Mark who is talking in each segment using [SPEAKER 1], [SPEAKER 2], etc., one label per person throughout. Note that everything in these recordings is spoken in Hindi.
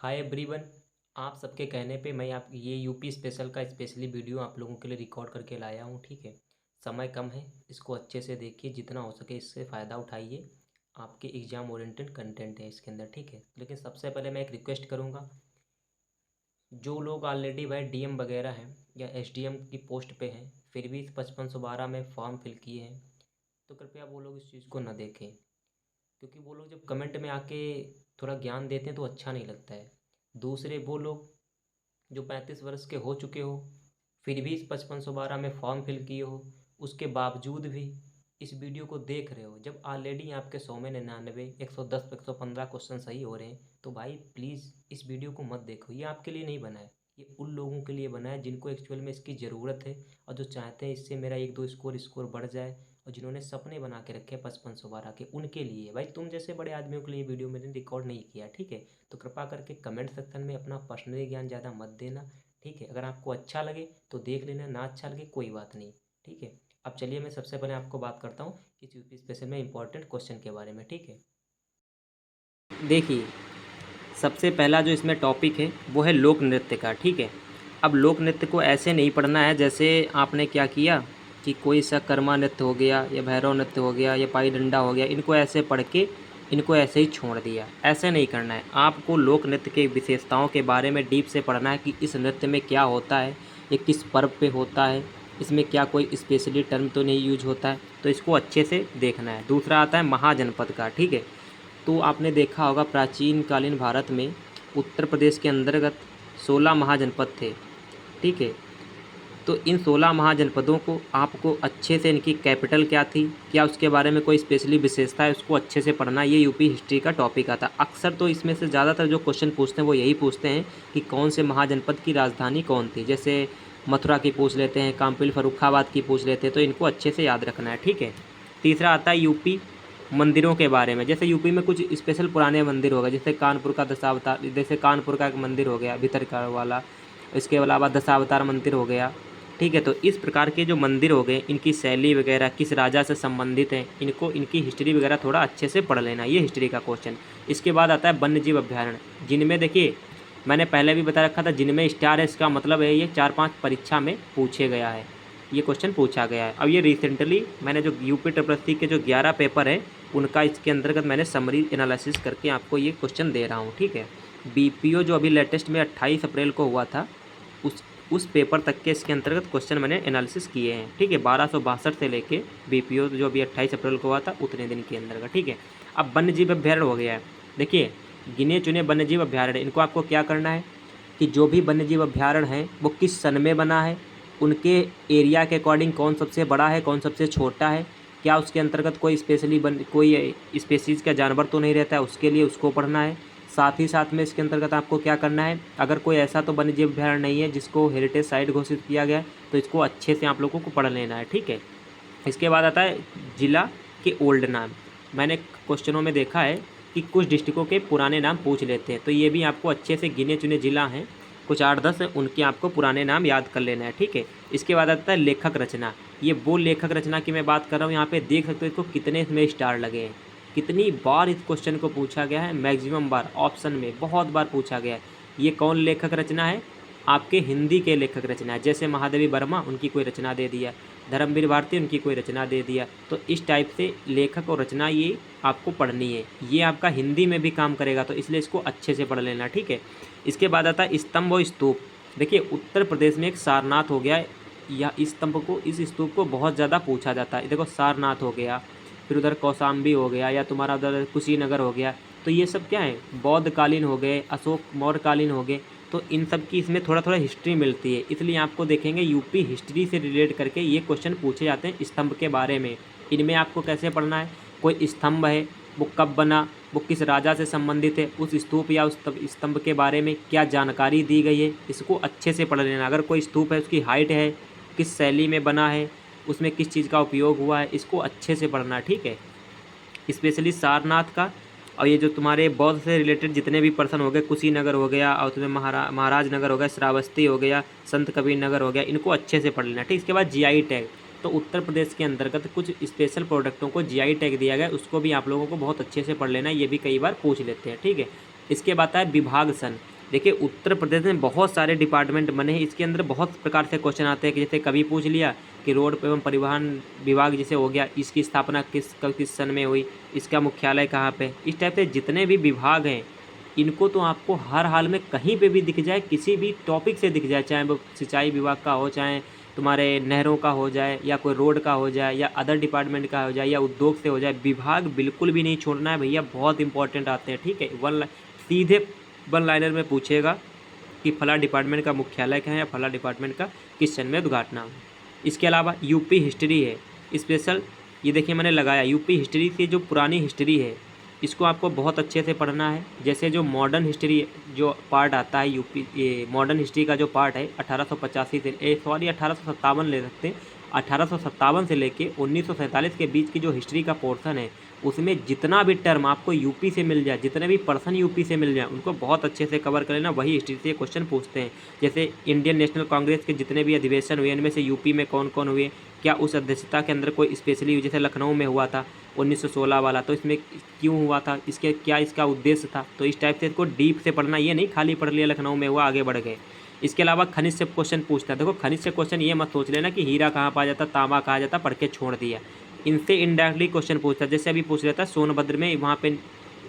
[SPEAKER 1] Hi everyone. आप सबके कहने पे मैं आप ये यूपी स्पेशल का स्पेशली वीडियो आप लोगों के लिए रिकॉर्ड करके लाया हूँ। ठीक है, समय कम है, इसको अच्छे से देखिए, जितना हो सके इससे फ़ायदा उठाइए। आपके एग्ज़ाम ओरिएंटेड कंटेंट है इसके अंदर, ठीक है। लेकिन सबसे पहले मैं एक रिक्वेस्ट करूँगा, जो लोग ऑलरेडी भाई डीएम वगैरह हैं या एसडीएम की पोस्ट पे हैं, फिर भी 5512 में फॉर्म फिल किए हैं, तो कृपया वो लोग इस चीज़ को न देखें, क्योंकि वो लोग जब कमेंट में आके थोड़ा ज्ञान देते हैं तो अच्छा नहीं लगता है। दूसरे वो लोग जो 35 वर्ष के हो चुके हो, फिर भी इस 5512 में फॉर्म फिल किए हो, उसके बावजूद भी इस वीडियो को देख रहे हो, जब ऑलरेडी आपके 100 में 99, 110, 115 क्वेश्चन सही हो रहे हैं, तो भाई प्लीज़ इस वीडियो को मत देखो। ये आपके लिए नहीं बना है, ये उन लोगों के लिए बना है जिनको एक्चुअल में इसकी ज़रूरत है, और जो चाहते हैं इससे मेरा 1-2 स्कोर बढ़ जाए, और जिन्होंने सपने बना के रखे 5512 के, उनके लिए। भाई तुम जैसे बड़े आदमियों के लिए वीडियो मैंने रिकॉर्ड नहीं किया, ठीक है। तो कृपा करके कमेंट सेक्शन में अपना पर्सनली ज्ञान ज़्यादा मत देना, ठीक है। अगर आपको अच्छा लगे तो देख लेना, ना अच्छा लगे कोई बात नहीं, ठीक है। अब चलिए मैं सबसे पहले आपको बात करता हूँ इस यूपी स्पेशल में इंपॉर्टेंट क्वेश्चन के बारे में, ठीक है। देखिए, सबसे पहला जो इसमें टॉपिक है वो है लोक नृत्य का, ठीक है। अब लोक नृत्य को ऐसे नहीं पढ़ना है जैसे आपने क्या किया कि कोई सा कर्मा नृत्य हो गया या भैरव नृत्य हो गया या पाई डंडा हो गया, इनको ऐसे पढ़ के इनको ऐसे ही छोड़ दिया। ऐसे नहीं करना है, आपको लोक नृत्य के विशेषताओं के बारे में डीप से पढ़ना है कि इस नृत्य में क्या होता है, ये किस पर्व पे होता है, इसमें क्या कोई स्पेशली टर्म तो नहीं यूज होता है, तो इसको अच्छे से देखना है। दूसरा आता है महाजनपद का, ठीक है। तो आपने देखा होगा प्राचीन कालीन भारत में उत्तर प्रदेश के अंतर्गत 16 महाजनपद थे, ठीक है। तो इन 16 महाजनपदों को आपको अच्छे से, इनकी कैपिटल क्या थी, क्या उसके बारे में कोई स्पेशली विशेषता है, उसको अच्छे से पढ़ना। ये यूपी हिस्ट्री का टॉपिक आता है अक्सर। तो इसमें से ज़्यादातर जो क्वेश्चन पूछते हैं वो यही पूछते हैं कि कौन से महाजनपद की राजधानी कौन थी। जैसे मथुरा की पूछ लेते हैं, काम्पिल फर्रुखाबाद की पूछ लेते हैं, तो इनको अच्छे से याद रखना है, ठीक है। तीसरा आता है यूपी मंदिरों के बारे में। जैसे यूपी में कुछ स्पेशल पुराने मंदिर हो गए, जैसे कानपुर का दशावतार, जैसे कानपुर का एक मंदिर हो गया भितरकनिका वाला, इसके अलावा दशावतार मंदिर हो गया, ठीक है। तो इस प्रकार के जो मंदिर हो गए, इनकी शैली वगैरह किस राजा से संबंधित हैं, इनको इनकी हिस्ट्री वगैरह थोड़ा अच्छे से पढ़ लेना, ये हिस्ट्री का क्वेश्चन। इसके बाद आता है वन्य जीव अभ्यारण्य, जिनमें देखिए मैंने पहले भी बता रखा था, जिनमें स्टार है इसका मतलब है ये 4-5 परीक्षा में पूछे गया है, ये क्वेश्चन पूछा गया है। अब ये रिसेंटली मैंने जो यूपी ट्रिपल के जो 11 पेपर है उनका इसके अंतर्गत मैंने समरी एनालिसिस करके आपको ये क्वेश्चन दे रहा हूँ, ठीक है। बीपीओ जो अभी लेटेस्ट में 28 अप्रैल को हुआ था, उस पेपर तक के इसके अंतर्गत क्वेश्चन मैंने एनालिसिस किए हैं, ठीक है। 1262 से लेके बीपीओ जो अभी 28 अप्रैल को हुआ था उतने दिन के अंदर का, ठीक है। अब वन्य जीव अभ्यारण्य हो गया है। देखिए, गिने चुने वन्य जीव अभ्यारण्य, इनको आपको क्या करना है कि जो भी वन्य जीव अभ्यारण्य है वो किस सन में बना है, उनके एरिया के अकॉर्डिंग कौन सबसे बड़ा है, कौन सबसे छोटा है, क्या उसके अंतर्गत कोई स्पेशली कोई स्पेसीज़ का जानवर तो नहीं रहता है, उसके लिए उसको पढ़ना है। साथ ही साथ में इसके अंतर्गत आपको क्या करना है, अगर कोई ऐसा तो वन्य जीव अभ्यारण्य नहीं है जिसको हेरिटेज साइट घोषित किया गया है, तो इसको अच्छे से आप लोगों को पढ़ लेना है, ठीक है। इसके बाद आता है जिला के ओल्ड नाम। मैंने क्वेश्चनों में देखा है कि कुछ डिस्ट्रिक्टों के पुराने नाम पूछ लेते हैं, तो ये भी आपको अच्छे से गिने चुने जिला हैं, कुछ 8-10 हैं, उनके आपको पुराने नाम याद कर लेना है, ठीक है। इसके बाद आता है लेखक रचना। ये वो लेखक रचना की मैं बात कर रहा हूँ, यहाँ पे देख सकते हो इसको कितने इसमें स्टार लगे हैं, कितनी बार इस क्वेश्चन को पूछा गया है, मैक्सिमम बार ऑप्शन में बहुत बार पूछा गया है। ये कौन लेखक रचना है, आपके हिंदी के लेखक रचना है। जैसे महादेवी वर्मा, उनकी कोई रचना दे दिया, धर्मवीर भारती, उनकी कोई रचना दे दिया। तो इस टाइप से लेखक और रचना ये आपको पढ़नी है, ये आपका हिंदी में भी काम करेगा, तो इसलिए इसको अच्छे से पढ़ लेना, ठीक है। इसके बाद आता है स्तंभ और स्तूप। देखिए, उत्तर प्रदेश में एक सारनाथ हो गया, या इस स्तूप को बहुत ज़्यादा पूछा जाता है। देखो, सारनाथ हो गया, फिर उधर कौशाम्बी हो गया, या तुम्हारा उधर कुशीनगर हो गया, तो ये सब क्या है, बौद्ध कालीन हो गए, अशोक मौर्य कालीन हो गए। तो इन सब की इसमें थोड़ा थोड़ा हिस्ट्री मिलती है, इसलिए आपको देखेंगे यूपी हिस्ट्री से रिलेट करके ये क्वेश्चन पूछे जाते हैं स्तंभ के बारे में। इनमें आपको कैसे पढ़ना है, कोई स्तंभ है वो कब बना, वो किस राजा से संबंधित है, उस स्तूप या उस स्तंभ के बारे में क्या जानकारी दी गई है, इसको अच्छे से पढ़ लेना। अगर कोई स्तूप है उसकी हाइट है, किस शैली में बना है, उसमें किस चीज़ का उपयोग हुआ है, इसको अच्छे से पढ़ना, ठीक है। स्पेशली सारनाथ का, और ये जो तुम्हारे बौद्ध से रिलेटेड जितने भी पर्सन हो गए, कुशीनगर हो गया, और तुम्हें महाराज नगर हो गया, श्रावस्ती हो गया, संत कबीर नगर हो गया, इनको अच्छे से पढ़ लेना, ठीक। इसके बाद जीआई टैग। तो उत्तर प्रदेश के अंतर्गत कुछ स्पेशल प्रोडक्टों को जीआई टैग दिया गया, उसको भी आप लोगों को बहुत अच्छे से पढ़ लेना है, ये भी कई बार पूछ लेते हैं, ठीक है। इसके बाद आता है विभाग सन। देखिए उत्तर प्रदेश में बहुत सारे डिपार्टमेंट बने हैं, इसके अंदर बहुत प्रकार से क्वेश्चन आते हैं कि जैसे कभी पूछ लिया कि रोड एवं परिवहन विभाग जैसे हो गया, इसकी स्थापना किस सन में हुई, इसका मुख्यालय कहाँ पे। इस टाइप से जितने भी विभाग हैं इनको तो आपको हर हाल में कहीं पे भी दिख जाए, किसी भी टॉपिक से दिख जाए, चाहे वो सिंचाई विभाग का हो, चाहे तुम्हारे नहरों का हो जाए, या कोई रोड का हो जाए, या अदर डिपार्टमेंट का हो जाए, या उद्योग से हो जाए, विभाग बिल्कुल भी नहीं छोड़ना है भैया, बहुत इंपॉर्टेंट आते हैं। ठीक है, सीधे वन लाइनर में पूछेगा कि फला डिपार्टमेंट का मुख्यालय क्या है, या फला डिपार्टमेंट का किस सन में उद्घाटन हुआ। इसके अलावा यूपी हिस्ट्री है स्पेशल, ये देखिए मैंने लगाया, यूपी हिस्ट्री की जो पुरानी हिस्ट्री है इसको आपको बहुत अच्छे से पढ़ना है। जैसे जो मॉडर्न हिस्ट्री जो पार्ट आता है यूपी, ये मॉडर्न हिस्ट्री का जो पार्ट है 1885 से 1857 ले सकते हैं, 1857 से लेके 1947 के बीच की जो हिस्ट्री का पोर्शन है उसमें जितना भी टर्म आपको यूपी से मिल जाए, जितने भी पर्सन यूपी से मिल जाए उनको बहुत अच्छे से कवर कर लेना, वही हिस्ट्री से क्वेश्चन पूछते हैं। जैसे इंडियन नेशनल कांग्रेस के जितने भी अधिवेशन हुए इनमें से यूपी में कौन कौन हुए, क्या उस अध्यक्षता के अंदर कोई स्पेशली, जैसे लखनऊ में हुआ था 1916 वाला, तो इसमें क्यों हुआ था, इसके क्या इसका उद्देश्य था। तो इस टाइप से इसको डीप से पढ़ना, ये नहीं खाली पढ़ लिया लखनऊ में हुआ आगे बढ़ गए। इसके अलावा खनिज से क्वेश्चन पूछता है। देखो खनिज से क्वेश्चन ये मत सोच लेना कि हीरा कहाँ पाया जाता, तांबा कहाँ जाता, पढ़ के छोड़ दिया। इनसे इनडायरेक्टली क्वेश्चन पूछता है। जैसे अभी पूछ रहा था सोनभद्र में वहाँ पे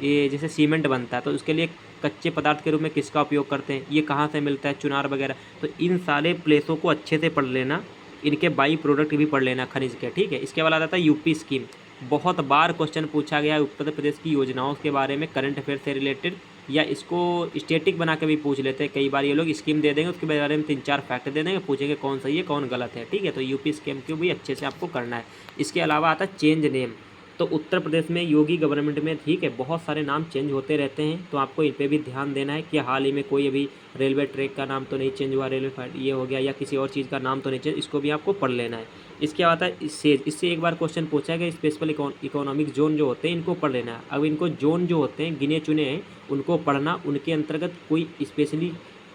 [SPEAKER 1] ये जैसे सीमेंट बनता है तो उसके लिए कच्चे पदार्थ के रूप में किसका उपयोग करते हैं, ये कहाँ से मिलता है, चुनार वगैरह। तो इन सारे प्लेसों को अच्छे से पढ़ लेना, इनके बाई प्रोडक्ट भी पढ़ लेना खनिज के। ठीक है, इसके बाद आता है यूपी स्कीम। बहुत बार क्वेश्चन पूछा गया है उत्तर प्रदेश की योजनाओं के बारे में, करंट अफेयर से रिलेटेड, या इसको स्टेटिक बना के भी पूछ लेते हैं कई बार। ये लोग स्कीम दे देंगे, उसके बारे में 3-4 फैक्ट दे देंगे, पूछेंगे कौन सही है कौन गलत है। ठीक है, तो यूपी स्कीम को भी अच्छे से आपको करना है। इसके अलावा आता है चेंज नेम। तो उत्तर प्रदेश में योगी गवर्नमेंट में, ठीक है, बहुत सारे नाम चेंज होते रहते हैं, तो आपको इन पर भी ध्यान देना है कि हाल ही में कोई अभी रेलवे ट्रैक का नाम तो नहीं चेंज हुआ, रेलवे ये हो गया, या किसी और चीज़ का नाम तो नहीं चेंज, इसको भी आपको पढ़ लेना है। इसके बाद है इससे एक बार क्वेश्चन पूछा है कि स्पेशल इकोनॉमिक जोन जो होते हैं इनको पढ़ लेना है। अब इनको जोन जो होते हैं गिने चुने हैं उनको पढ़ना, उनके अंतर्गत कोई स्पेशली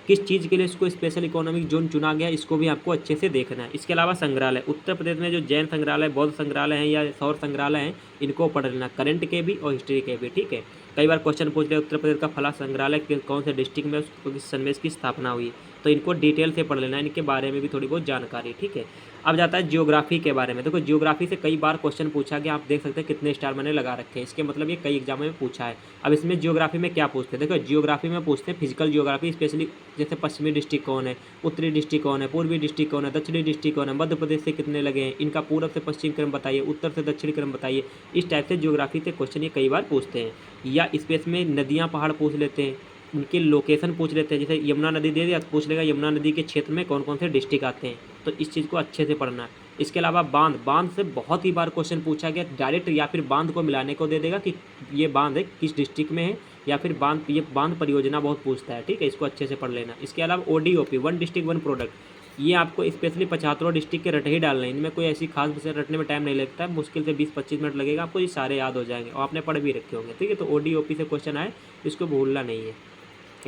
[SPEAKER 1] किस चीज़ के लिए इसको स्पेशल इकोनॉमिक जोन चुना गया इसको भी आपको अच्छे से देखना है। इसके अलावा संग्रहालय, उत्तर प्रदेश में जो जैन संग्रहालय, बौद्ध संग्रहालय हैं या सौर संग्रहालय हैं, इनको पढ़ लेना, करंट के भी और हिस्ट्री के भी। ठीक है, कई बार क्वेश्चन पूछ रहे उत्तर प्रदेश का फला संग्रहालय कौन से डिस्ट्रिक्ट में, किस सन में इसकी स्थापना हुई, तो इनको डिटेल से पढ़ लेना, इनके बारे में भी थोड़ी बहुत जानकारी। ठीक है, अब जाता है जियोग्राफी के बारे में। देखो जियोग्राफी से कई बार क्वेश्चन पूछा गया, आप देख सकते हैं कितने स्टार मैंने लगा रखे हैं, इसके मतलब ये कई एग्जामों में पूछा है। अब इसमें जियोग्राफी में क्या पूछते हैं, देखो जियोग्राफी में पूछते हैं फिजिकल जियोग्राफी, स्पेशली जैसे पश्चिमी डिस्ट्रिक्ट कौन है, उत्तरी डिस्ट्रिक्ट कौन है, पूर्वी डिस्ट्रिक्ट कौन है, दक्षिणी डिस्ट्रिक्ट कौन है, मध्य प्रदेश से कितने लगे हैं, इनका पूर्व से पश्चिम क्रम बताइए, उत्तर से दक्षिण क्रम बताइए। इस टाइप से जियोग्राफी से क्वेश्चन ये कई बार पूछते हैं। या स्पेस में नदियाँ पहाड़ पूछ लेते हैं, उनके लोकेशन पूछ लेते हैं। जैसे यमुना नदी दे दिया, पूछ लेगा यमुना नदी के क्षेत्र में कौन कौन से डिस्ट्रिक्ट आते हैं, तो इस चीज़ को अच्छे से पढ़ना है। इसके अलावा बांध से बहुत ही बार क्वेश्चन पूछा गया, डायरेक्ट या फिर बांध को मिलाने को दे देगा कि ये बांध है किस डिस्ट्रिक्ट में है, या फिर ये बांध परियोजना बहुत पूछता है। ठीक है, इसको अच्छे से पढ़ लेना। इसके अलावा ODOP, one district one product, ये आपको स्पेशली 75 डिस्ट्रिक्ट के रट ही डालना है, इनमें कोई ऐसी खास विषय रटने में टाइम नहीं लगता है, मुश्किल से 20-25 मिनट लगेगा, आपको ये सारे याद हो जाएंगे और आपने पढ़ भी रखे होंगे। ठीक है, तो ODOP से क्वेश्चन आए, इसको भूलना नहीं है।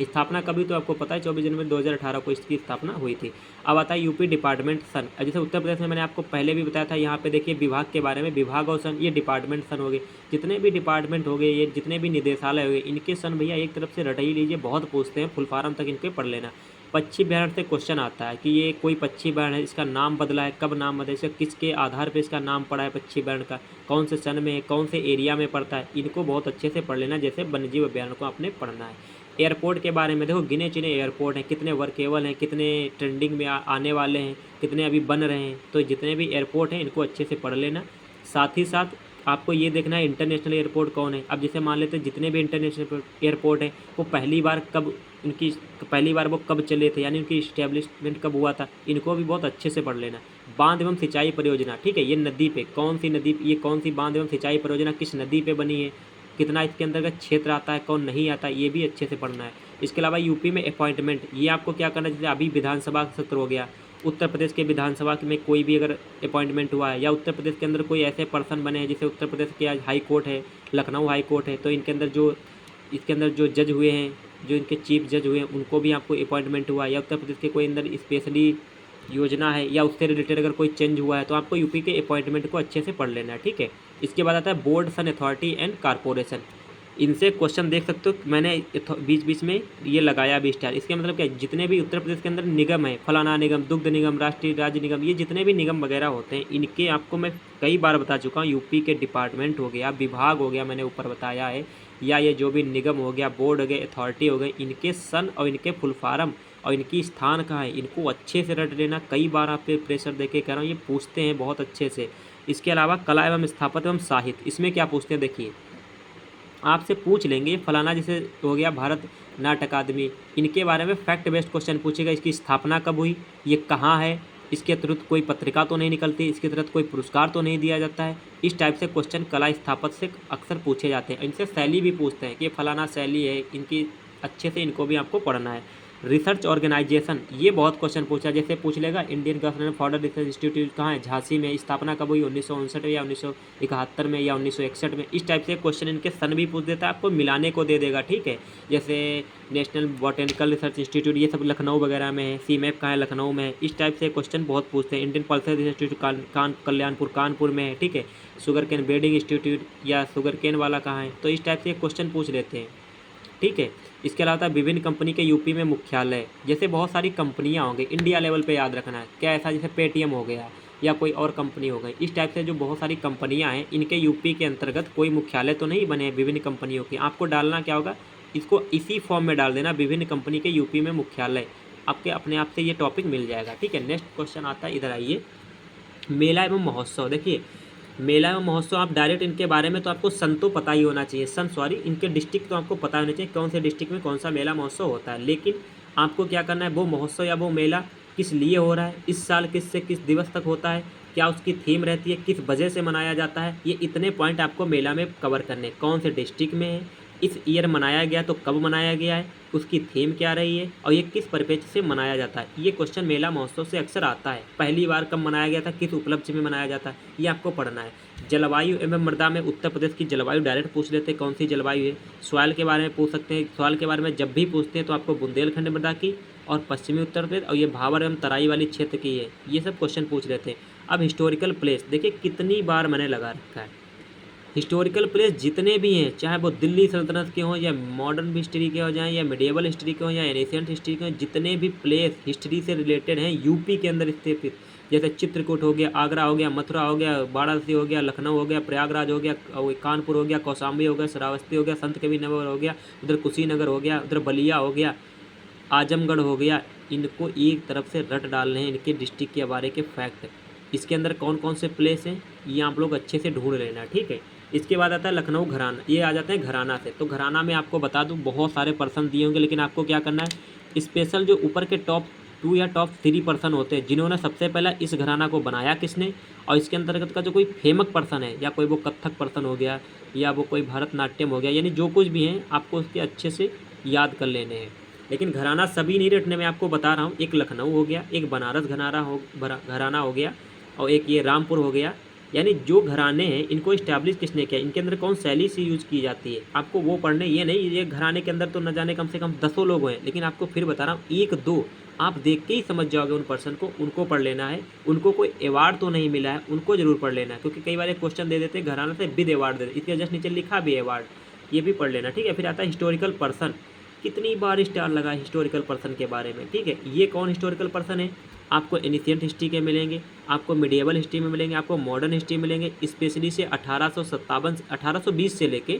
[SPEAKER 1] स्थापना कभी तो आपको पता है 24 जनवरी 2018 को इसकी स्थापना हुई थी। अब आता है यूपी डिपार्टमेंट सन। जैसे उत्तर प्रदेश में मैंने आपको पहले भी बताया था, यहाँ पे देखिए विभाग के बारे में, विभाग और सन, ये डिपार्टमेंट सन हो गए। जितने भी डिपार्टमेंट हो गए, ये जितने भी निदेशालय हो गए, इनके सन भैया एक तरफ से रट ही लीजिए, बहुत पूछते हैं, फुल फॉर्म तक इनके पढ़ लेना। पक्षी अभ्यारण्य से क्वेश्चन आता है कि ये कोई पक्षी अभ्यारण्य है, इसका नाम बदला है, कब नाम बदला, इसका किसके आधार पर इसका नाम पड़ा है पक्षी अभ्यारण्य का, कौन से सन में है, कौन से एरिया में पड़ता है, इनको बहुत अच्छे से पढ़ लेना। जैसे वन्यजीव अभ्यारण्य को आपने पढ़ना है। एयरपोर्ट के बारे में देखो, गिने चुने एयरपोर्ट हैं, कितने वर्केबल हैं, कितने ट्रेंडिंग में आने वाले हैं, कितने अभी बन रहे हैं, तो जितने भी एयरपोर्ट हैं इनको अच्छे से पढ़ लेना। साथ ही साथ आपको ये देखना है इंटरनेशनल एयरपोर्ट कौन है। अब जैसे मान लेते हैं जितने भी इंटरनेशनल एयरपोर्ट हैं वो पहली बार वो कब चले थे, यानी उनकी इस्टेब्लिशमेंट कब हुआ था, इनको भी बहुत अच्छे से पढ़ लेना। बांध एवं सिंचाई परियोजना, ठीक है, ये नदी पे कौन सी नदी, ये कौन सी बांध एवं सिंचाई परियोजना किस नदी पे बनी है, कितना इसके अंतर्गत क्षेत्र आता है, कौन नहीं आता, ये भी अच्छे से पढ़ना है। इसके अलावा यूपी में अपॉइंटमेंट, ये आपको क्या करना है, जैसे अभी विधानसभा सत्र हो गया, उत्तर प्रदेश के विधानसभा में कोई भी अगर अपॉइंटमेंट हुआ है, या उत्तर प्रदेश के अंदर कोई ऐसे पर्सन बने हैं, जैसे उत्तर प्रदेश के आज हाई कोर्ट है, लखनऊ हाई कोर्ट है, तो इनके अंदर जो जज हुए हैं, जो इनके चीफ जज हुए हैं, उनको भी आपको अपॉइंटमेंट हुआ है, या उत्तर प्रदेश के कोई अंदर स्पेशली योजना है या उससे रिलेटेड अगर कोई चेंज हुआ है, तो आपको यूपी के अपॉइंटमेंट को अच्छे से पढ़ लेना है। ठीक है, इसके बाद आता है बोर्ड सन अथॉरिटी एंड कारपोरेशन। इनसे क्वेश्चन देख सकते हो, मैंने बीच बीच में ये लगाया भी स्टार। इसके मतलब क्या, जितने भी उत्तर प्रदेश के अंदर निगम है, फलाना निगम, दुग्ध निगम, राष्ट्रीय राज्य निगम, ये जितने भी निगम वगैरह होते हैं, इनके आपको मैं कई बार बता चुका हूँ। यूपी के डिपार्टमेंट हो गया, विभाग हो गया, मैंने ऊपर बताया है, या ये जो भी निगम हो गया, बोर्ड हो गए, अथॉरिटी हो गई, इनके सन और इनके फुल फॉर्म और इनकी स्थान कहाँ है, इनको अच्छे से रट लेना। कई बार आप पे प्रेशर देके कह रहा हूँ, ये पूछते हैं बहुत अच्छे से। इसके अलावा कला एवं स्थापत्य एवं साहित्य, इसमें क्या पूछते हैं देखिए, आपसे पूछ लेंगे फलाना, जैसे हो गया भारत नाट्य अकादमी, इनके बारे में फैक्ट बेस्ड क्वेश्चन पूछेगा। इसकी स्थापना कब हुई, ये कहाँ है, इसके अतिरिक्त कोई पत्रिका तो नहीं निकलती, इसके अतिरिक्त कोई पुरस्कार तो नहीं दिया जाता है। इस टाइप से क्वेश्चन कला स्थापत्य से अक्सर पूछे जाते हैं। इनसे शैली भी पूछते हैं कि फलाना शैली है इनकी, अच्छे से इनको भी आपको पढ़ना है। रिसर्च ऑर्गेनाइजेशन, ये बहुत क्वेश्चन पूछा, जैसे पूछ लेगा Indian government fodder research institute कहाँ है, झांसी में, स्थापना कब हुई, 1959 में या 1971 में या 1961 में। इस टाइप से क्वेश्चन इनके सन भी पूछ देता है, आपको मिलाने को दे देगा, ठीक है। जैसे नेशनल बॉटेनिकल रिसर्च इंस्टीट्यूट, ये सब लखनऊ वगैरह में है, सीमैप कहाँ है, लखनऊ में है। इस टाइप से क्वेश्चन बहुत पूछते हैं। Indian Pulsar research institute Kalyanpur, Kanpur में है, ठीक है। शुगर केन ब्रीडिंग इंस्टीट्यूट या शुगर केन वाला कहाँ है, तो इस टाइप से क्वेश्चन पूछ लेते हैं, ठीक है। इसके अलावा विभिन्न कंपनी के यूपी में मुख्यालय, जैसे बहुत सारी कंपनियां होंगी, इंडिया लेवल पे याद रखना है क्या, ऐसा जैसे पेटीएम हो गया या कोई और कंपनी हो गई। इस टाइप से जो बहुत सारी कंपनियां हैं, इनके यूपी के अंतर्गत कोई मुख्यालय तो नहीं बने हैं विभिन्न कंपनियों के। आपको डालना क्या होगा, इसको इसी फॉर्म में डाल देना, विभिन्न कंपनी के यूपी में मुख्यालय, आपके अपने आप से ये टॉपिक मिल जाएगा, ठीक है। नेक्स्ट क्वेश्चन आता है, इधर आइए, मेला एवं महोत्सव। देखिए मेला एवं महोत्सव, आप डायरेक्ट इनके बारे में तो आपको सन तो पता ही होना चाहिए, इनके डिस्ट्रिक्ट तो आपको पता होना चाहिए, कौन से डिस्ट्रिक्ट में कौन सा मेला महोत्सव होता है। लेकिन आपको क्या करना है, वो महोत्सव या वो मेला किस लिए हो रहा है, इस साल किस से किस दिवस तक होता है, क्या उसकी थीम रहती है, किस वजह से मनाया जाता है, ये इतने पॉइंट आपको मेला में कवर करने, कौन से डिस्ट्रिक्ट में है, इस ईयर मनाया गया तो कब मनाया गया है, उसकी थीम क्या रही है, और ये किस परिप्रेक्ष्य से मनाया जाता है। ये क्वेश्चन मेला महोत्सव से अक्सर आता है। पहली बार कब मनाया गया था, किस उपलक्ष्य में मनाया जाता है, ये आपको पढ़ना है। जलवायु एवं मृदा में उत्तर प्रदेश की जलवायु डायरेक्ट पूछ लेते हैं, कौन सी जलवायु है। सॉइल के बारे में पूछ सकते हैं, सॉइल के बारे में जब भी पूछते हैं तो आपको बुंदेलखंड मृदा की और पश्चिमी उत्तर प्रदेश और ये भावर एवं तराई वाली क्षेत्र की है, ये सब क्वेश्चन पूछ लेते हैं। अब हिस्टोरिकल प्लेस, देखिए कितनी बार मैंने लगा रखा है। हिस्टोरिकल प्लेस जितने भी हैं, चाहे वो दिल्ली सल्तनत के हों या मॉडर्न हिस्ट्री के हो जाएं या मिडिएवल हिस्ट्री के हों या एशियंट हिस्ट्री के हों, जितने भी प्लेस हिस्ट्री से रिलेटेड हैं यूपी के अंदर स्थित, जैसे चित्रकूट हो गया, आगरा हो गया, मथुरा हो गया, वाराणसी हो गया, लखनऊ हो गया, प्रयागराज हो गया, कानपुर हो गया, कौशाम्बी हो गया, श्रावस्ती हो गया, संत कबीरनगर हो गया, उधर कुशीनगर हो गया, उधर बलिया हो गया, आजमगढ़ हो गया, इनको एक तरफ से रट डालने हैं इनके डिस्ट्रिक्ट के बारे के फैक्ट। इसके अंदर कौन कौन से प्लेस हैं ये आप लोग अच्छे से ढूंढ लेना, ठीक है। इसके बाद आता है लखनऊ घराना, ये आ जाते हैं घराना से। तो घराना में आपको बता दूं बहुत सारे पर्सन दिए होंगे, लेकिन आपको क्या करना है, स्पेशल जो ऊपर के टॉप 2 या टॉप 3 पर्सन होते हैं, जिन्होंने सबसे पहला इस घराना को बनाया किसने, और इसके अंतर्गत का जो कोई फेमस पर्सन है, या कोई वो कथक पर्सन हो गया, या वो कोई भरतनाट्यम हो गया, यानी जो कुछ भी हैं आपको उसके अच्छे से याद कर लेने हैं। लेकिन घराना सभी नहीं रटने, मैं आपको बता रहा हूँ। एक लखनऊ हो गया, एक बनारस घराना हो गया, और एक ये रामपुर हो गया। यानी जो घराने हैं इनको इस्टेब्लिश किसने किया, इनके अंदर कौन शैली से यूज की जाती है, आपको वो पढ़ने। ये नहीं ये घराने के अंदर तो न जाने कम से कम 10 लोग हैं, लेकिन आपको फिर बता रहा हूँ 1-2 आप देख के ही समझ जाओगे उन पर्सन को, उनको पढ़ लेना है। उनको कोई अवार्ड तो नहीं मिला है, उनको जरूर पढ़ लेना है, क्योंकि कई बार एक क्वेश्चन दे देते हैं घराना से विद अवार्ड दे देते, इसके जस्ट नीचे लिखा भी अवार्ड, ये भी पढ़ लेना, ठीक है। फिर आता है हिस्टोरिकल पर्सन, कितनी बार स्टार लगा हिस्टोरिकल पर्सन के बारे में, ठीक है। ये कौन हिस्टोरिकल पर्सन है, आपको एनिशियंट हिस्ट्री के मिलेंगे, आपको मिडिएवल हिस्ट्री में मिलेंगे, आपको मॉडर्न हिस्ट्री मिलेंगे, स्पेशली से 1820 से लेके,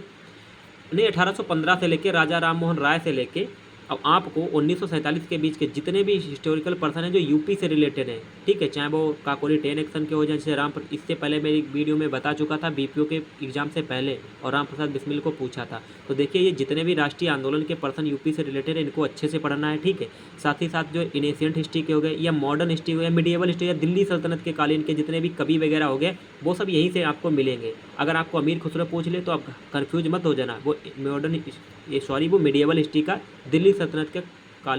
[SPEAKER 1] नहीं 1815 से लेके राजा राम मोहन राय से लेके अब आपको 1947 के बीच के जितने भी हिस्टोरिकल पर्सन हैं जो यूपी से रिलेटेड हैं, ठीक है, चाहे वो काकोरी 10 एक्शन के हो जाए, जैसे इससे पहले मेरी वीडियो में बता चुका था बीपीओ के एग्जाम से पहले, और राम प्रसाद बिस्मिल को पूछा था। तो देखिए ये जितने भी राष्ट्रीय आंदोलन के पर्सन यूपी से रिलेटेड है, इनको अच्छे से पढ़ना है, ठीक है। साथ ही साथ जो एशियंट हिस्ट्री के हो गए, या मॉडर्न हिस्ट्री हो गया, मिडिएवल हिस्ट्री, या दिल्ली सल्तनत के कालीन के जितने भी कवि वगैरह हो गए, वो सब यहीं से आपको मिलेंगे। अगर आपको अमीर खुसरो पूछ ले तो आप कन्फ्यूज मत हो जाना, वो मिडिएवल हिस्ट्री का दिल्ली सल्तनत के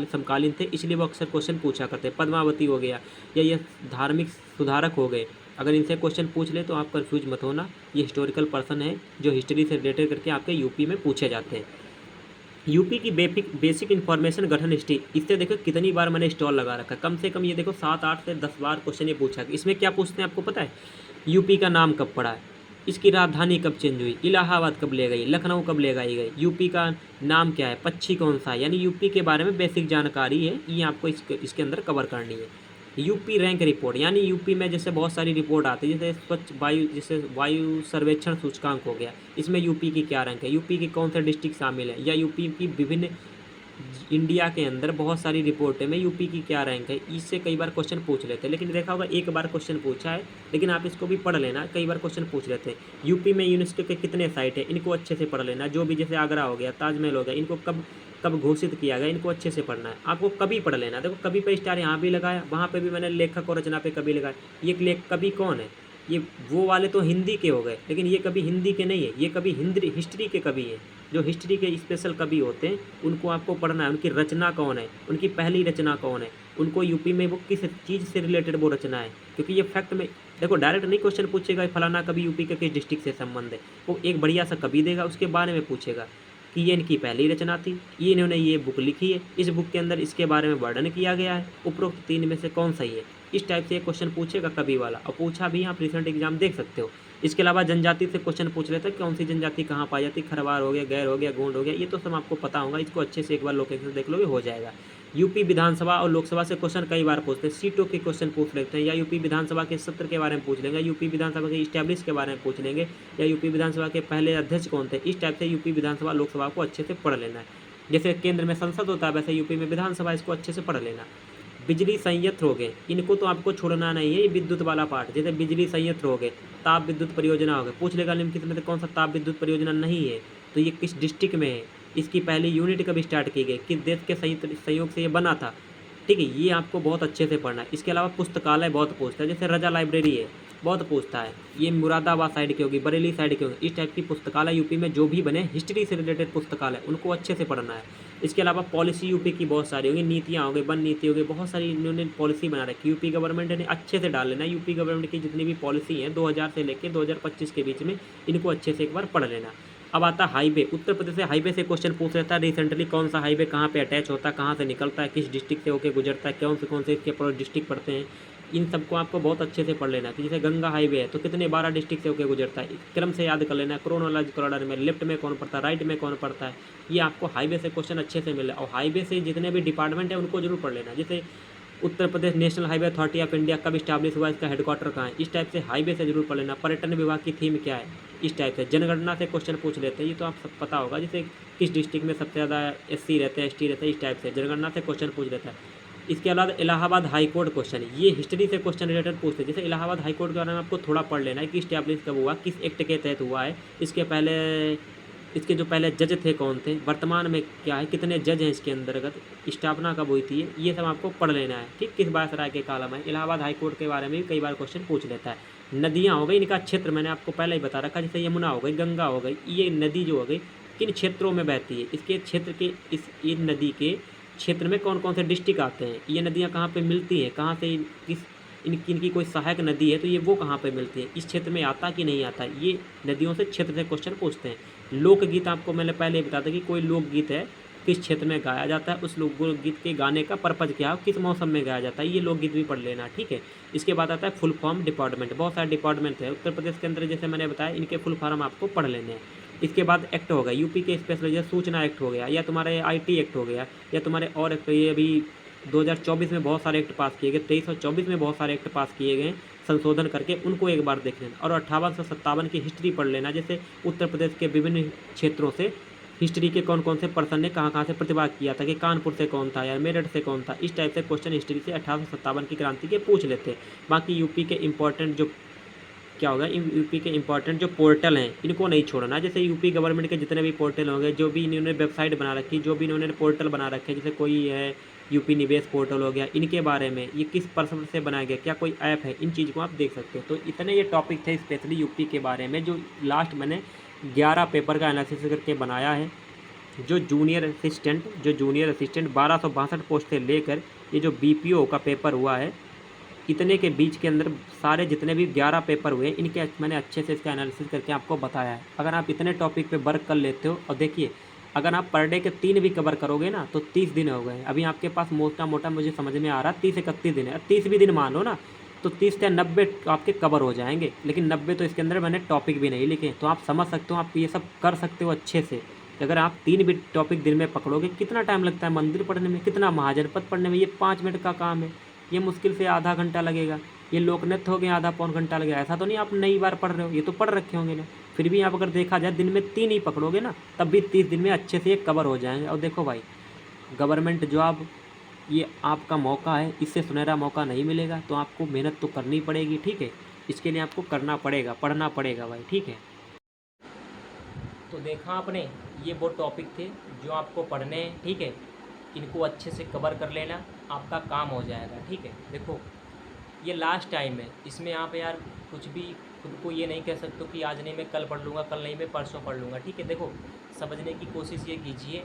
[SPEAKER 1] समकालीन थे, इसलिए वो अक्सर क्वेश्चन पूछा करते हैं। पद्मावती हो गया, या ये धार्मिक सुधारक हो गए, अगर इनसे क्वेश्चन पूछ ले तो आप कन्फ्यूज मत होना, ये हिस्टोरिकल पर्सन है जो हिस्ट्री से रिलेटेड करके आपके यूपी में पूछे जाते हैं। यूपी की बेसिक इन्फॉर्मेशन गठन हिस्ट्री, इससे देखो कितनी बार मैंने स्टॉल लगा रखा है, कम से कम ये देखो 7, 8 से 10 बार क्वेश्चन ये पूछा। इसमें क्या पूछते हैं आपको पता है, यूपी का नाम कब पड़ा है, इसकी राजधानी कब चेंज हुई, इलाहाबाद कब ले गई, लखनऊ कब ले गई, यूपी का नाम क्या है, पक्षी कौन सा है, यानी यूपी के बारे में बेसिक जानकारी है, ये आपको इसके अंदर कवर करनी है। यूपी रैंक रिपोर्ट, यानी यूपी में जैसे बहुत सारी रिपोर्ट आती है, जैसे स्वच्छ वायु, जैसे वायु सर्वेक्षण सूचकांक हो गया, इसमें यूपी की क्या रैंक है, यूपी की कौन सा डिस्ट्रिक्ट शामिल है, या यूपी की विभिन्न इंडिया के अंदर बहुत सारी रिपोर्टें में यूपी की क्या रैंक है, इससे कई बार क्वेश्चन पूछ लेते हैं। लेकिन देखा होगा एक बार क्वेश्चन पूछा है, लेकिन आप इसको भी पढ़ लेना, कई बार क्वेश्चन पूछ लेते हैं। यूपी में यूनेस्को के कितने साइट है, इनको अच्छे से पढ़ लेना। जो भी जैसे आगरा हो गया, ताजमहल हो गया, इनको कब कब घोषित किया गया, इनको अच्छे से पढ़ना है। आपको कभी पढ़ लेना। देखो कभी पे स्टार यहाँ भी लगाया, वहाँ पे भी मैंने लेखक और रचना पे कभी लगाया। ये कवि कौन है, ये वो वाले तो हिंदी के हो गए, लेकिन ये कभी हिंदी के नहीं है, ये कभी हिस्ट्री के कवि हैं। जो हिस्ट्री के स्पेशल कवि होते हैं उनको आपको पढ़ना है, उनकी रचना कौन है, उनकी पहली रचना कौन है, उनको यूपी में वो किस चीज़ से रिलेटेड वो रचना है। क्योंकि ये फैक्ट में देखो डायरेक्ट नहीं क्वेश्चन पूछेगा फलाना कवि यूपी के किस डिस्ट्रिक्ट से संबंध है, वो एक बढ़िया सा कवि देगा, उसके बारे में पूछेगा कि ये इनकी पहली रचना थी, ये इन्होंने ये बुक लिखी है, इस बुक के अंदर इसके बारे में वर्णन किया गया है, उपरोक्त तीन में से कौन सही है। इस टाइप से क्वेश्चन पूछेगा कवि वाला, और पूछा भी आप रिसेंट एग्जाम देख सकते हो। इसके अलावा जनजाति से क्वेश्चन पूछ लेते हैं, कौन सी जनजाति कहाँ पाई जाती है, खरवार हो गया, गैर हो गया, गोंड हो गया, ये तो सब आपको पता होगा। इसको अच्छे से एक बार लोकेशन देख लोगे हो जाएगा। यूपी विधानसभा और लोकसभा से क्वेश्चन कई बार पूछते हैं, सीटों के क्वेश्चन पूछ लेते हैं, या यूपी विधानसभा के सत्र के बारे में पूछ लेंगे, यूपी विधानसभा के इस्टेब्लिश के बारे में पूछ लेंगे, या यूपी विधानसभा के पहले अध्यक्ष कौन थे। इस टाइप से यूपी विधानसभा लोकसभा को अच्छे से पढ़ लेना है। जैसे केंद्र में संसद होता है, वैसे यूपी में विधानसभा, इसको अच्छे से पढ़ लेना। बिजली संयंत्र हो गए, इनको तो आपको छोड़ना नहीं है, ये विद्युत वाला पार्ट। जैसे बिजली संयंत्र हो गए, ताप विद्युत परियोजना हो गए, पूछ लेगा निम्नलिखित में से कौन सा ताप विद्युत परियोजना नहीं है, तो ये किस डिस्ट्रिक्ट में है, इसकी पहली यूनिट कब स्टार्ट की गई, किस देश के संयोग से ये बना था। ठीक है, ये आपको बहुत अच्छे से पढ़ना है। इसके अलावा पुस्तकालय बहुत पूछता है, जैसे रजा लाइब्रेरी है, बहुत पूछता है, ये मुरादाबाद साइड की होगी, बरेली साइड की होगी। इस टाइप की पुस्तकालय यूपी में जो भी बने हिस्ट्री से रिलेटेड पुस्तकालय, उनको अच्छे से पढ़ना है। इसके अलावा पॉलिसी यूपी की बहुत सारी होगी, नीतियाँ हो गई, वन नीति हो गई, बहुत सारी इन्होंने पॉलिसी बना रखी यूपी गवर्नमेंट ने, अच्छे से डाल लेना। यूपी गवर्नमेंट की जितनी भी पॉलिसी हैं 2000 से लेकर 2025 के बीच में, इनको अच्छे से एक बार पढ़ लेना। अब आता हाईवे, उत्तर प्रदेश से हाईवे से क्वेश्चन पूछ लेता है रिसेंटली, कौन सा हाईवे कहाँ पे अटैच होता है, कहाँ से निकलता है, किस डिस्ट्रिक्ट से होकर गुजरता है, कौन से इसके डिस्ट्रिक्ट पड़ते हैं, इन सबको आपको बहुत अच्छे से पढ़ लेना है। कि जैसे गंगा हाईवे है तो कितने 12 डिस्ट्रिक्ट से होकर गुजरता है, क्रम से याद कर लेना है। क्रोनोलॉजिकल ऑर्डर में लेफ्ट में कौन पड़ता है, राइट में कौन पड़ता है, ये आपको हाईवे से क्वेश्चन अच्छे से मिले। और हाईवे से जितने भी डिपार्टमेंट है उनको जरूर पढ़ लेना। जैसे Uttar Pradesh national highway authority of India कब स्टैब्लिश हुआ, इसका हेडक्वार्टर कहाँ है, इस टाइप से हाईवे से जरूर पढ़ लेना। पर्यटन विभाग की थीम क्या है, इस टाइप से। जनगणना से क्वेश्चन पूछ लेते हैं, ये तो आप सब पता होगा, जैसे किस डिस्ट्रिक्ट में सबसे ज़्यादा SC रहते हैं, ST रहते हैं, इस टाइप से जनगणना से क्वेश्चन पूछ लेता है। इसके अलावा इलाहाबाद हाई कोर्ट क्वेश्चन, ये हिस्ट्री से क्वेश्चन रिलेटेड पूछते हैं। जैसे इलाहाबाद हाई कोर्ट के बारे में आपको थोड़ा पढ़ लेना है कि स्टैब्लिश कब हुआ, किस एक्ट के तहत हुआ है, इसके पहले इसके जो पहले जज थे कौन थे, वर्तमान में क्या है, कितने जज हैं इसके अंतर्गत, स्थापना कब हुई थी, ये सब आपको पढ़ लेना है। ठीक, किस वायसराय के कालम है। इलाहाबाद हाई कोर्ट के बारे में भी कई बार क्वेश्चन पूछ लेता है। नदियाँ हो गई, इनका क्षेत्र मैंने आपको पहले ही बता रखा, जैसे यमुना हो गई, गंगा हो गई, ये नदी जो हो गई किन क्षेत्रों में बहती है, इसके क्षेत्र के इन नदी के क्षेत्र में कौन कौन से डिस्ट्रिक्ट आते हैं, ये नदियाँ कहाँ पे मिलती हैं, कहाँ से किस इनकी कोई सहायक नदी है तो ये वो कहाँ पे मिलती है, इस क्षेत्र में आता कि नहीं आता, ये नदियों से क्षेत्र से क्वेश्चन पूछते हैं। लोकगीत आपको मैंने पहले ही बता था कि कोई लोकगीत है किस क्षेत्र में गाया जाता है, उस लोकगीत के गाने का पर्पज क्या है, किस मौसम में गाया जाता है, ये लोकगीत भी पढ़ लेना। ठीक है, इसके बाद आता है फुल फॉर्म डिपार्टमेंट, बहुत सारे डिपार्टमेंट है उत्तर प्रदेश के अंदर, जैसे मैंने बताया इनके फुल फॉर्म आपको पढ़ लेने हैं। इसके बाद एक्ट हो गया, यूपी के स्पेशल जैसे सूचना एक्ट हो गया, या तुम्हारे IT एक्ट हो गया, या तुम्हारे और एक्ट, ये अभी 2024 में बहुत सारे एक्ट पास किए गए, 23 और 24 में बहुत सारे एक्ट पास किए गए संशोधन करके, उनको एक बार देख लेना। और 5857 की हिस्ट्री पढ़ लेना, जैसे उत्तर प्रदेश के विभिन्न क्षेत्रों से हिस्ट्री के कौन कौन से पर्सन ने कहाँ कहाँ से प्रतिभाग किया था, कि कानपुर से कौन था या मेरठ से कौन था, इस टाइप से क्वेश्चन हिस्ट्री से 1857 की क्रांति के पूछ लेते हैं। बाकी यूपी के इंपॉर्टेंट जो क्या होगा, यूपी के इंपॉर्टेंट जो पोर्टल हैं इनको नहीं छोड़ना। जैसे यूपी गवर्नमेंट के जितने भी पोर्टल होंगे, जो भी इन्होंने वेबसाइट बना रखी, जो भी इन्होंने पोर्टल बना रखे, जैसे कोई है यूपी निवेश पोर्टल हो गया, इनके बारे में ये किस पर्पज से बनाया गया, क्या कोई ऐप है, इन चीज़ को आप देख सकते हो। तो इतने ये टॉपिक थे स्पेशली यूपी के बारे में, जो लास्ट मैंने 11 पेपर का एनालिसिस करके बनाया है। जो जूनियर असिस्टेंट 1262 पोस्ट से लेकर ये जो BPO का पेपर हुआ है, इतने के बीच के अंदर सारे जितने भी 11 पेपर हुए इनके मैंने अच्छे से इसका एनालिसिस करके आपको बताया है। अगर आप इतने टॉपिक पे वर्क कर लेते हो, और देखिए अगर आप पर डे के 3 भी कवर करोगे ना तो 30 दिन हो गए। अभी आपके पास मोटा मोटा मुझे समझ में आ रहा है 30-31 दिन है, 30 भी दिन मान लो ना, तो 30 या 90 आपके कवर हो जाएंगे। लेकिन 90 तो इसके अंदर मैंने टॉपिक भी नहीं लिखे, तो आप समझ सकते हो आप ये सब कर सकते हो अच्छे से। अगर आप 3 भी टॉपिक दिन में पकड़ोगे, कितना टाइम लगता है मंदिर पढ़ने में, कितना महाजनपद पढ़ने में, ये 5 मिनट का काम है, ये मुश्किल से आधा घंटा लगेगा। ये लोकनृत्य हो गया, आधा पौन घंटा लगेगा। ऐसा तो नहीं आप नई बार पढ़ रहे हो, ये तो पढ़ रखे होंगे ना। फिर भी आप अगर देखा जाए दिन में 3 ही पकड़ोगे ना, तब भी 30 दिन में अच्छे से ये कवर हो जाएंगे। और देखो भाई, गवर्नमेंट जॉब ये आपका मौका है, इससे सुनहरा मौका नहीं मिलेगा, तो आपको मेहनत तो करनी पड़ेगी, ठीक है। इसके लिए आपको करना पड़ेगा, पढ़ना पड़ेगा भाई, ठीक है। तो देखा आपने, ये वो टॉपिक थे जो आपको पढ़ने हैं, ठीक है। इनको अच्छे से कवर कर लेना, आपका काम हो जाएगा, ठीक है। देखो, ये लास्ट टाइम है, इसमें आप यार कुछ भी खुद को ये नहीं कह सकते कि आज नहीं मैं कल पढ़ लूँगा, कल नहीं मैं परसों पढ़ लूँगा, ठीक है। देखो, समझने की कोशिश ये कीजिए,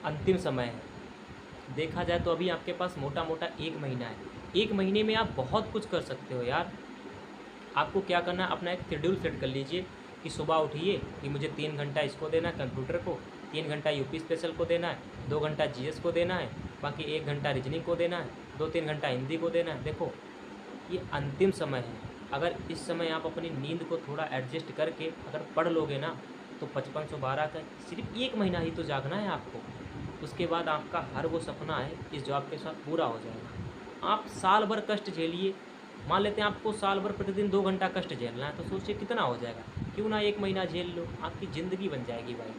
[SPEAKER 1] अंतिम समय है। देखा जाए तो अभी आपके पास मोटा मोटा 1 महीना है। 1 महीने में आप बहुत कुछ कर सकते हो यार। आपको क्या करना है, अपना एक शेड्यूल सेट कर लीजिए कि सुबह उठिए कि मुझे 3 घंटा इसको देना है कंप्यूटर को, 3 घंटा यूपी स्पेशल को देना है, 2 घंटा जीएस को देना है, बाकी 1 घंटा रीजनिंग को देना है, 2-3 घंटा हिंदी को देना है। देखो, ये अंतिम समय है। अगर इस समय आप अपनी नींद को थोड़ा एडजस्ट करके अगर पढ़ लोगे ना, तो 5512 का सिर्फ 1 महीना ही तो जागना है आपको। उसके बाद आपका हर वो सपना है इस जॉब के साथ पूरा हो जाएगा। आप साल भर कष्ट झेलिए, मान लेते हैं आपको साल भर प्रतिदिन 2 घंटा कष्ट झेलना है, तो सोचिए कितना हो जाएगा। क्यों ना 1 महीना झेल लो, आपकी ज़िंदगी बन जाएगी भाई,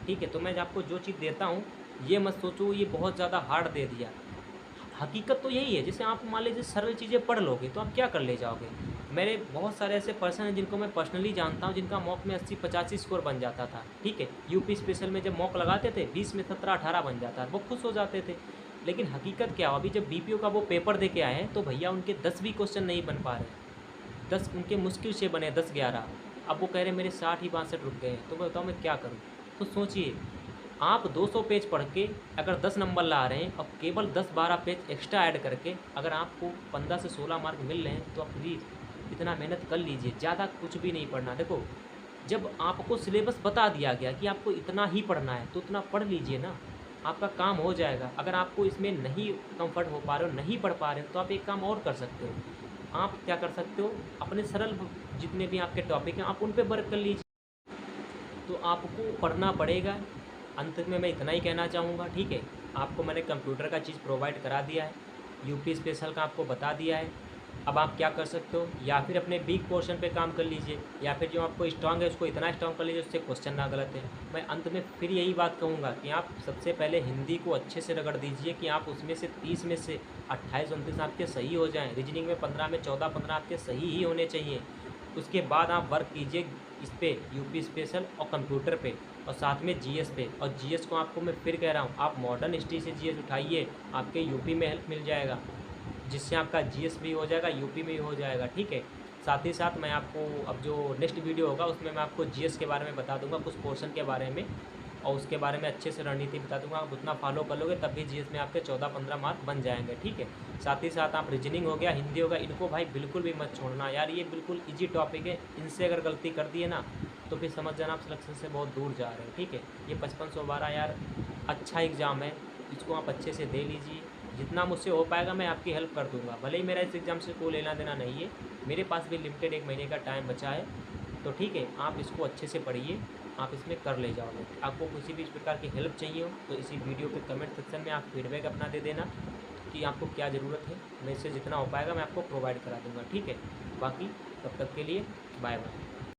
[SPEAKER 1] ठीक है। तो मैं आपको जो चीज़ देता हूँ, ये मत सोचो ये बहुत ज़्यादा हार्ड दे दिया। हकीकत तो यही है, जैसे आप मान लीजिए सरल चीज़ें पढ़ लोगे तो आप क्या कर ले जाओगे। मेरे बहुत सारे ऐसे पर्सन हैं जिनको मैं पर्सनली जानता हूँ, जिनका मॉक में 80-85 स्कोर बन जाता था, ठीक है। यूपी स्पेशल में जब मॉक लगाते थे 20 में 17-18 बन जाता, वो खुश हो जाते थे। लेकिन हकीकत क्या हो, अभी जब बीपीओ का वो पेपर दे के आए हैं तो भैया उनके 10 भी क्वेश्चन नहीं बन पा रहे। 10 उनके मुश्किल से बने, 10-11। अब वो कह रहे मेरे 60 ही 62 रुक गए हैं, तो मैं बताऊँ मैं क्या करूँ। तो सोचिए, आप 200 पेज पढ़ के अगर 10 नंबर ला रहे हैं और केवल 10-12 पेज एक्स्ट्रा ऐड करके अगर आपको 15 से 16 मार्क मिल रहे हैं, तो आप प्लीज़ इतना मेहनत कर लीजिए। ज़्यादा कुछ भी नहीं पढ़ना। देखो, जब आपको सिलेबस बता दिया गया कि आपको इतना ही पढ़ना है, तो उतना पढ़ लीजिए ना, आपका काम हो जाएगा। अगर आपको इसमें नहीं कंफर्ट हो पा रहे हो, नहीं पढ़ पा रहे हो, तो आप एक काम और कर सकते हो। आप क्या कर सकते हो, अपने सरल जितने भी आपके टॉपिक हैं आप उन पर वर्क कर लीजिए। तो आपको पढ़ना पड़ेगा। अंत में मैं इतना ही कहना चाहूँगा, ठीक है। आपको मैंने कंप्यूटर का चीज़ प्रोवाइड करा दिया है, यूपी स्पेशल का आपको बता दिया है। अब आप क्या कर सकते हो, या फिर अपने वीक पोर्शन पे काम कर लीजिए, या फिर जो आपको स्ट्रांग है उसको इतना स्ट्रांग कर लीजिए उससे क्वेश्चन ना गलत है। मैं अंत में फिर यही बात कहूँगा कि आप सबसे पहले हिंदी को अच्छे से रगड़ दीजिए कि आप उसमें से 30 में से 28-29 आपके सही हो जाएँ। रीजनिंग में 15 में 14-15 आपके सही ही होने चाहिए। उसके बाद आप वर्क कीजिए इस पे, यूपी स्पेशल और कंप्यूटर पे, और साथ में जीएस पे। और जीएस को आपको मैं फिर कह रहा हूँ, आप मॉडर्न हिस्ट्री से जीएस उठाइए, आपके यूपी में हेल्प मिल जाएगा, जिससे आपका जीएस भी हो जाएगा, यूपी में भी हो जाएगा, ठीक है। साथ ही साथ मैं आपको अब जो नेक्स्ट वीडियो होगा उसमें मैं आपको जीएस के बारे में बता दूंगा, कुछ पोर्शन के बारे में, और उसके बारे में अच्छे से रणनीति बता दूंगा। आप उतना फॉलो कर लोगे तब भी जीएस में आपके 14-15 मार्क बन जाएंगे, ठीक है। साथ ही साथ आप रीजनिंग हो गया, हिंदी होगा, इनको भाई बिल्कुल भी मत छोड़ना यार, ये बिल्कुल ईजी टॉपिक है। इनसे अगर गलती कर दिए ना, तो फिर समझ जाना आप सिलेक्शन से बहुत दूर जा रहे हैं, ठीक है। ये 5512 यार अच्छा एग्ज़ाम है, इसको आप अच्छे से दे लीजिए। जितना मुझसे हो पाएगा मैं आपकी हेल्प कर दूंगा। भले ही मेरा इस एग्ज़ाम से कोई लेना देना नहीं है, मेरे पास भी लिमिटेड 1 महीने का टाइम बचा है, तो ठीक है। आप इसको अच्छे से पढ़िए, आप इसमें कर ले जाओगे। आपको किसी भी इस प्रकार की हेल्प चाहिए हो तो इसी वीडियो के कमेंट सेक्शन में आप फीडबैक अपना दे देना कि आपको क्या ज़रूरत है। मैं इससे जितना हो पाएगा मैं आपको प्रोवाइड करा दूँगा, ठीक है। बाकी तब तक के लिए बाय बाय।